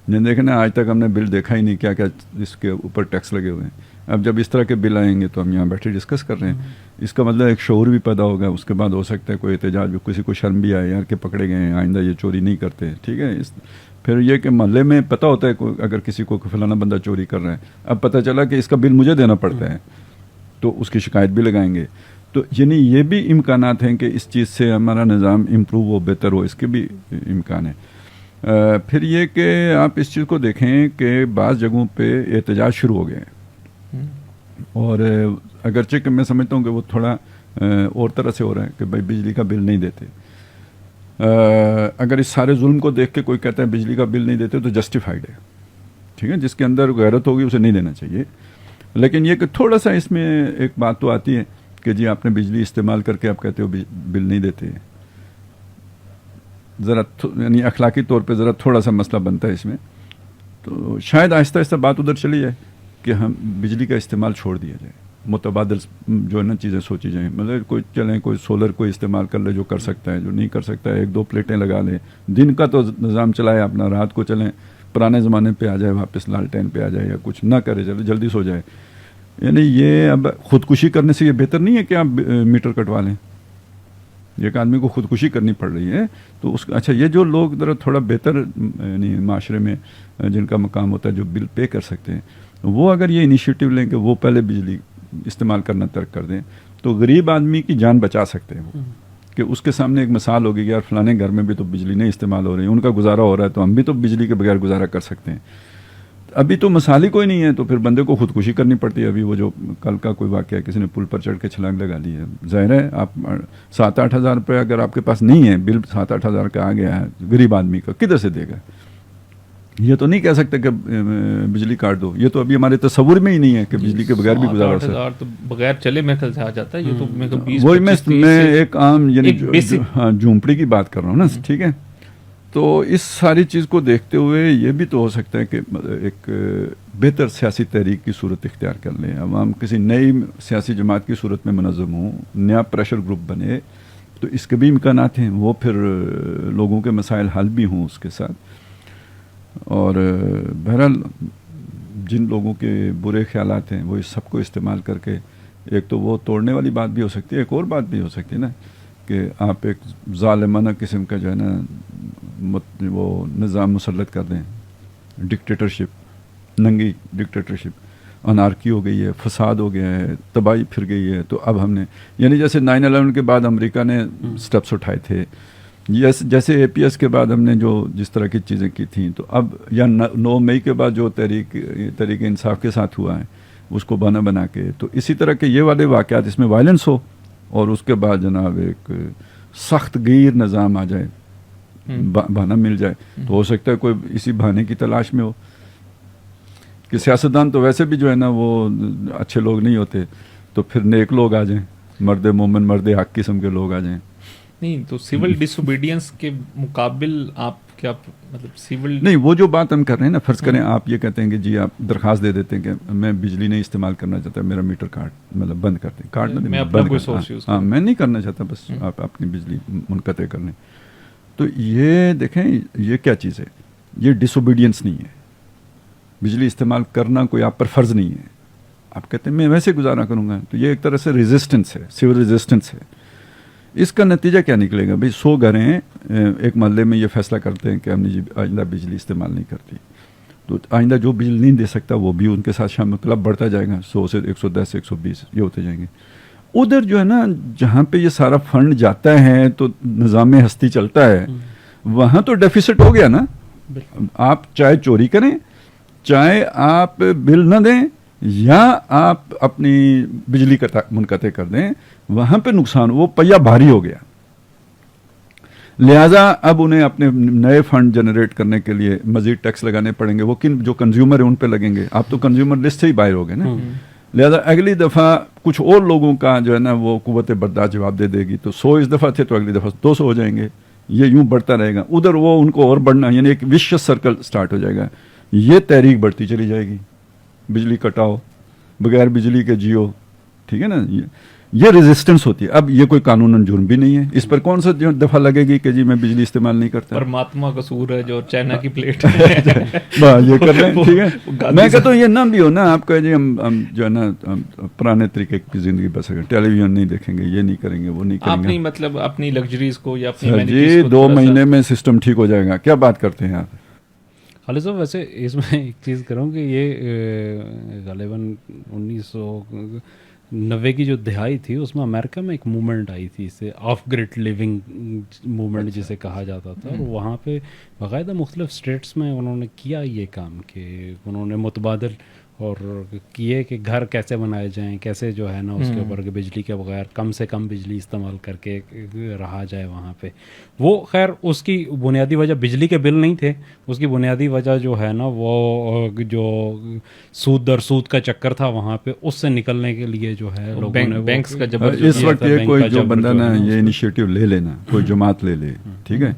دیکھیں نا آج تک ہم نے بل دیکھا ہی نہیں کیا کیا اس کے اوپر ٹیکس لگے ہوئے ہیں. اب جب اس طرح کے بل آئیں گے تو ہم یہاں بیٹھے ڈسکس کر رہے ہیں. اس کا مطلب ایک شعور بھی پیدا ہوگا. اس کے بعد ہو سکتا ہے کوئی احتجاج بھی, کسی کو شرم بھی آئے یار کہ پکڑے گئے ہیں, آئندہ یہ چوری نہیں کرتے. ٹھیک ہے. پھر یہ کہ محلے میں پتہ ہوتا ہے اگر کسی کو فلانا بندہ چوری کر رہا ہے, اب پتہ چلا کہ اس کا بل مجھے دینا پڑتا ہے, تو اس کی شکایت بھی لگائیں گے. تو یعنی یہ بھی امکانات ہیں کہ اس چیز سے ہمارا نظام امپروو ہو, بہتر ہو, اس کے بھی امکان ہیں. پھر یہ کہ آپ اس چیز کو دیکھیں کہ بعض جگہوں پہ احتجاج شروع ہو گئے ہیں, اور اگرچہ کہ میں سمجھتا ہوں کہ وہ تھوڑا اور طرح سے ہو رہا ہے کہ بھائی بجلی کا بل نہیں دیتے. اگر اس سارے ظلم کو دیکھ کے کوئی کہتا ہے بجلی کا بل نہیں دیتے تو جسٹیفائڈ ہے. ٹھیک ہے, جس کے اندر غیرت ہوگی اسے نہیں دینا چاہیے. لیکن یہ کہ تھوڑا سا اس میں ایک بات تو آتی ہے کہ جی آپ نے بجلی استعمال کر کے آپ کہتے ہو بل نہیں دیتے, ذرا یعنی اخلاقی طور پہ ذرا تھوڑا سا مسئلہ بنتا ہے اس میں. تو شاید آہستہ آہستہ بات ادھر چلی جائے کہ ہم بجلی کا استعمال چھوڑ دیا جائے, متبادل جو ہے نا چیزیں سوچی جائیں. مطلب کوئی چلیں, کوئی سولر کو استعمال کر لے جو کر سکتا ہے, جو نہیں کر سکتا ہے 1-2 پلیٹیں لگا لے. دن کا تو نظام چلائے اپنا, رات کو چلیں پرانے زمانے پہ آ جائے, واپس لالٹین پہ آ جائے, یا کچھ نہ کرے, چلے جلدی سو جائے. یعنی یہ اب خودکشی کرنے سے یہ بہتر نہیں ہے کہ آپ میٹر کٹوا لیں. ایک آدمی کو خودکشی کرنی پڑ رہی ہے تو اس اچھا یہ جو لوگ ذرا تھوڑا بہتر یعنی معاشرے میں جن کا مقام ہوتا ہے, جو بل پے کر سکتے ہیں, وہ اگر یہ انیشیٹو لیں کہ وہ پہلے بجلی استعمال کرنا ترک کر دیں تو غریب آدمی کی جان بچا سکتے ہیں. وہ کہ اس کے سامنے ایک مثال ہوگی کہ یار فلانے گھر میں بھی تو بجلی نہیں استعمال ہو رہی ہے, ان کا گزارا ہو رہا ہے, تو ہم بھی تو بجلی کے بغیر گزارا کر سکتے ہیں. ابھی تو مثال ہی کوئی نہیں ہے, تو پھر بندے کو خودکشی کرنی پڑتی ہے. ابھی وہ جو کل کا کوئی واقعہ ہے, کسی نے پل پر چڑھ کے چھلانگ لگا لی ہے. ظاہر ہے آپ 7-8 ہزار روپے اگر آپ کے پاس نہیں ہے, بل 7-8 ہزار کا آ گیا ہے غریب آدمی کا, کدھر سے دے گا؟ یہ تو نہیں کہہ سکتے کہ بجلی کاٹ دو. یہ تو ابھی ہمارے تصور میں ہی نہیں ہے کہ بجلی کے بغیر بھی گزارا ہو سکتا ہے. تو بغیر چلے میں کل سے آ جاتا ہے. یہ تو وہی میں ایک عام یعنی جھونپڑی کی بات کر رہا ہوں نا. ٹھیک ہے. تو اس ساری چیز کو دیکھتے ہوئے یہ بھی تو ہو سکتا ہے کہ ایک بہتر سیاسی تحریک کی صورت اختیار کر لیں, عوام کسی نئی سیاسی جماعت کی صورت میں منظم ہوں, نیا پریشر گروپ بنے, تو اس کے بھی امکانات ہیں. وہ پھر لوگوں کے مسائل حل بھی ہوں اس کے ساتھ. اور بہرحال جن لوگوں کے برے خیالات ہیں وہ اس سب کو استعمال کر کے, ایک تو وہ توڑنے والی بات بھی ہو سکتی ہے, ایک اور بات بھی ہو سکتی ہے نا کہ آپ ایک ظالمانہ قسم کا جو ہے نا وہ نظام مسلط کر دیں, ڈکٹیٹرشپ, ننگی ڈکٹیٹرشپ, انارکی ہو گئی ہے, فساد ہو گیا ہے, تباہی پھر گئی ہے. تو اب ہم نے یعنی جیسے 9/11 کے بعد امریکہ نے سٹیپس اٹھائے تھے, جیسے اے پی ایس کے بعد ہم نے جو جس طرح کی چیزیں کی تھیں, تو اب یا 9 مئی کے بعد جو تحریک انصاف کے ساتھ ہوا ہے اس کو بنا کے, تو اسی طرح کے یہ والے واقعات اس میں وائلنس ہو, اور اس کے بعد جناب ایک سخت گیر نظام آ جائے, بہانہ مل جائے. تو ہو سکتا ہے کوئی اسی بہانے کی تلاش میں ہو کہ سیاستدان تو ویسے بھی جو ہے نا وہ اچھے لوگ نہیں ہوتے, تو پھر نیک لوگ آ جائیں, مرد مومن مرد حق قسم کے لوگ آ جائیں. نہیں تو سول ڈس اوبیڈینس کے مقابل آپ کیا مطلب سول نہیں, وہ جو بات ہم کر رہے ہیں نا, فرض کریں آپ یہ کہتے ہیں کہ جی آپ درخواست دے دیتے ہیں کہ میں بجلی نہیں استعمال کرنا چاہتا, میرا میٹر کاٹ مطلب بند کر دیں, کاٹ نہ دیں, ہاں میں نہیں کرنا چاہتا, بس آپ اپنی بجلی منقطع کر لیں. تو یہ دیکھیں یہ کیا چیز ہے, یہ ڈس اوبیڈینس نہیں ہے. بجلی استعمال کرنا کوئی آپ پر فرض نہیں ہے, آپ کہتے ہیں میں ویسے گزارا کروں گا, تو یہ ایک طرح سے ریزسٹنس ہے, سول ریزسٹنس ہے. اس کا نتیجہ کیا نکلے گا؟ بھئی 100 گھر ہیں, ایک محلے میں یہ فیصلہ کرتے ہیں کہ ہم نے آئندہ بجلی استعمال نہیں کرتی, تو آئندہ جو بجلی نہیں دے سکتا وہ بھی ان کے ساتھ شامل, کلب بڑھتا جائے گا, 100 سے 110 120 یہ ہوتے جائیں گے. ادھر جو ہے نا جہاں پہ یہ سارا فنڈ جاتا ہے تو نظام ہستی چلتا ہے, وہاں تو ڈیفیسٹ ہو گیا نا. آپ چاہے چوری کریں, چاہے آپ بل نہ دیں, یا آپ اپنی بجلی منقطع کر دیں, وہاں پہ نقصان, وہ پہیا بھاری ہو گیا. لہٰذا اب انہیں اپنے نئے فنڈ جنریٹ کرنے کے لیے مزید ٹیکس لگانے پڑیں گے. وہ کن جو کنزیومر ہیں ان پہ لگیں گے. آپ تو کنزیومر لسٹ سے ہی باہر ہو گئے نا. لہٰذا اگلی دفعہ کچھ اور لوگوں کا جو ہے نا وہ قوت برداشت جواب دے گی. تو 100 اس دفعہ تھے تو اگلی دفعہ 200 ہو جائیں گے. یہ یوں بڑھتا رہے گا. ادھر وہ ان کو اور بڑھنا, یعنی ایک وشیس سرکل سٹارٹ ہو جائے گا. یہ تحریک بڑھتی چلی جائے گی, بجلی کٹاؤ, بغیر بجلی کے جیو, ٹھیک ہے نا. یہ ریزسٹنس ہوتی ہے. اب یہ کوئی قانوناً جرم بھی نہیں ہے, اس پر کون سا دفعہ لگے گی کہ جی میں بجلی استعمال نہیں کرتا. پرماتما کا سورج اور چائنا کی پلیٹ یہ کر رہے ہیں, ٹھیک ہے. میں کہتا ہوں یہ نہ بھی ہو نا, آپ کہیں جی ہم جو ہے نا پرانے طریقے کی زندگی بس کریں, ٹیلی ویژن نہیں دیکھیں گے, یہ نہیں کریں گے, وہ نہیں کریں گے. اپنی مطلب اپنی لگژریز کو یا اپنی جی 2 مہینے میں سسٹم ٹھیک ہو جائے گا. کیا بات کرتے ہیں آپ. خالد صاحب ویسے اس میں ایک چیز کروں کہ یہ غالباً 1990 کی جو دہائی تھی اس میں امریکہ میں ایک موومنٹ آئی تھی, اسے آف گریڈ لیونگ موومنٹ جسے کہا جاتا تھا, اور وہاں پہ باقاعدہ مختلف اسٹیٹس میں انہوں نے کیا یہ کام کہ انہوں نے متبادل اور کیے کہ گھر کیسے بنائے جائیں, کیسے جو ہے نا اس کے اوپر کہ بجلی کے بغیر کم سے کم بجلی استعمال کر کے رہا جائے وہاں پہ. وہ خیر اس کی بنیادی وجہ بجلی کے بل نہیں تھے, اس کی بنیادی وجہ جو ہے نا وہ جو سود در سود کا چکر تھا وہاں پہ, اس سے نکلنے کے لیے جو ہے لوگوں نے بینکس کا جبر اس وقت یہ کوئی جو بندہ نا یہ انیشیٹو لے لینا, کوئی جماعت لے لے, ٹھیک ہے,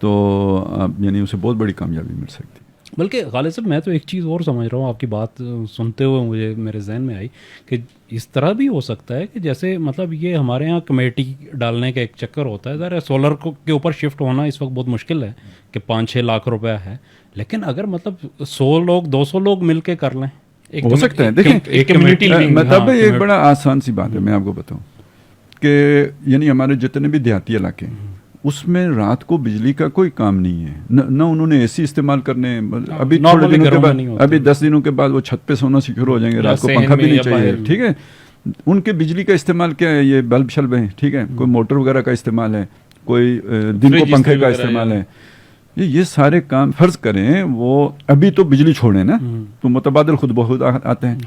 تو یعنی اسے بہت بڑی کامیابی مل سکتی. بلکہ غالب صاحب میں تو ایک چیز اور سمجھ رہا ہوں, آپ کی بات سنتے ہوئے مجھے میرے ذہن میں آئی کہ اس طرح بھی ہو سکتا ہے کہ جیسے مطلب یہ ہمارے یہاں کمیٹی ڈالنے کا ایک چکر ہوتا ہے. ذرا سولر کے اوپر شفٹ ہونا اس وقت بہت مشکل ہے کہ 5-6 لاکھ روپیہ ہے, لیکن اگر مطلب 100 لوگ 200 لوگ مل کے کر لیں ہو سکتا ہے. دیکھیں مطلب ایک بڑا آسان سی بات ہے, میں آپ کو بتاؤں کہ یعنی ہمارے جتنے بھی دیہاتی علاقے ہیں اس میں رات کو بجلی کا کوئی کام نہیں ہے, نہ انہوں نے اے سی استعمال کرنے. ابھی تھوڑے دنوں کے بعد, ابھی 10 دنوں کے بعد وہ چھت پہ سونا شروع ہو جائیں گے, رات کو پنکھا بھی نہیں چاہیے, ٹھیک ہے. ان کے بجلی کا استعمال کیا ہے, یہ بلب شلب ہیں, ٹھیک ہے, کوئی موٹر وغیرہ کا استعمال ہے, کوئی دن کو پنکھے کا استعمال ہے. یہ سارے کام فرض کریں وہ ابھی تو بجلی چھوڑیں نا, تو متبادل خود بخود آتے ہیں.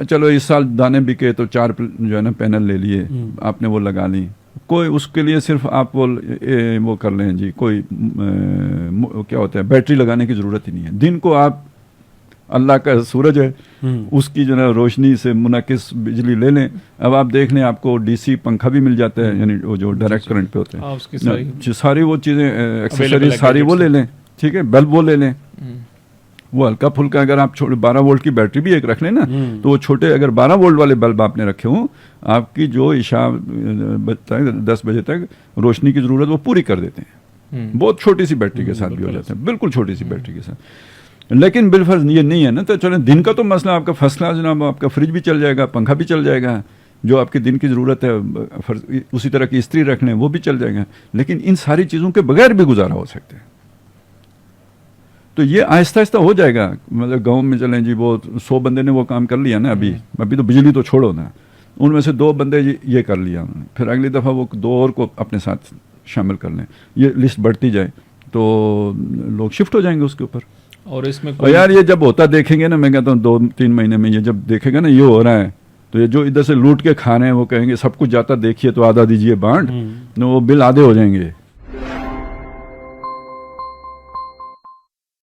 چلو اس سال دانے بکے تو 4 جو ہے نا پینل لے لیے آپ نے, وہ لگا لی. کوئی اس کے لیے صرف آپ وہ کر لیں جی, کوئی کیا ہوتا ہے بیٹری لگانے کی ضرورت ہی نہیں ہے. دن کو آپ اللہ کا سورج ہے اس کی جو ہے روشنی سے منعکس بجلی لے لیں. اب آپ دیکھ لیں آپ کو ڈی سی پنکھا بھی مل جاتا ہے, یعنی وہ جو ڈائریکٹ کرنٹ پہ ہوتے ہیں, ساری وہ چیزیں ایکسیسریز ساری وہ لے لیں, ٹھیک ہے, بلب وہ لے لیں. وہ ہلکا پھلکا اگر آپ 12 وولٹ کی بیٹری بھی ایک رکھ لیں نا, تو وہ چھوٹے اگر 12 وولٹ والے بلب آپ نے رکھے ہوں, آپ کی جو عشاء 10 بجے تک روشنی کی ضرورت وہ پوری کر دیتے ہیں. بہت چھوٹی سی بیٹری کے ساتھ بھی ہو جاتے ہیں, بالکل چھوٹی سی بیٹری کے ساتھ. لیکن بالفرض یہ نہیں ہے نا, تو چلیں دن کا تو مسئلہ آپ کا فرسٹ کلاس جناب, آپ کا فریج بھی چل جائے گا, پنکھا بھی چل جائے گا, جو آپ کے دن کی ضرورت ہے اسی طرح کی استری رکھ لیں وہ بھی چل جائے گا. لیکن ان ساری چیزوں کے بغیر بھی گزارا ہو سکتے ہیں. تو یہ آہستہ آہستہ ہو جائے گا. مطلب گاؤں میں چلیں جی وہ 100 بندے نے وہ کام کر لیا نا, ابھی تو بجلی تو چھوڑو نا, ان میں سے 2 بندے یہ کر لیا انہوں نے, پھر اگلی دفعہ وہ 2 اور کو اپنے ساتھ شامل کر لیں, یہ لسٹ بڑھتی جائے تو لوگ شفٹ ہو جائیں گے اس کے اوپر. اور اس میں یار یہ جب ہوتا دیکھیں گے نا, میں کہتا ہوں 2-3 مہینے میں یہ جب دیکھے گا نا یہ ہو رہا ہے, تو یہ جو ادھر سے لوٹ کے کھا رہے ہیں وہ کہیں گے سب کچھ جاتا دیکھیے تو آدھا دیجیے بانٹ, وہ بل آدھے ہو جائیں گے.